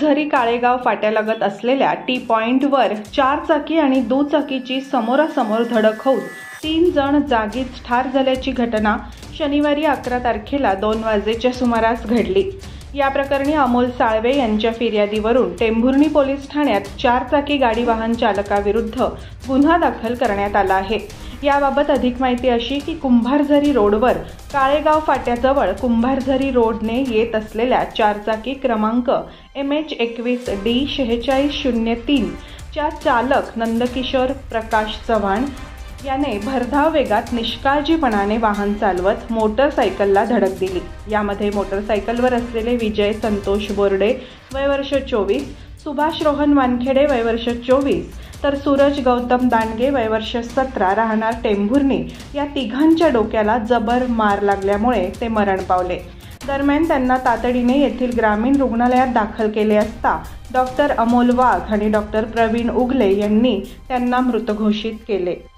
झरी काळेगाव फाट्यालगत असलेल्या टी पॉइंटवर 4 चाकी आणि दुचाकीची समोरासमोर धडक होऊन 3 जण जागीच ठार झाल्याची घटना शनिवारी 11 तारखेला 2 वाजेच्या सुमारास घडली। या प्रकरणी अमोल साळवे यांच्या फिर्यादीवरून टेंभुर्णी पोलीस ठाण्यात 4 चाकी गाडी वाहन चालकाविरुद्ध गुन्हा दाखल करण्यात आला आहे। याबाबत अधिक माहिती अशी की कुंभारझरी रोडवर काळेगाव फाट्याजवळ कुंभारझरी रोडने येत असलेल्या 4 चाकी क्रमांक MH21D4603 च्या चालक नंदकिशोर प्रकाश चव्हाण याने भरधाव वेगात निष्काळजीपणाने वाहन चालवत मोटरसायकलला धडक दिली। यामध्ये मोटरसायकलवर असलेले विजय संतोष बोर्डे वय वर्ष 24, सुभाष रोहन वानखेडे वय वर्ष 24 तर सूरज गौतम दांडगे वय वर्ष 17 राहणार टेंभुर्णी या तिघांच्या डोक्याला जबर मार लागल्यामुळे ते मरण पावले। दरम्यान त्यांना तातडीने येथील ग्रामीण रुग्णालयात दाखल केले असता डॉक्टर अमोल वाघ आणि डॉक्टर प्रवीण उगले यांनी त्यांना मृत घोषित केले।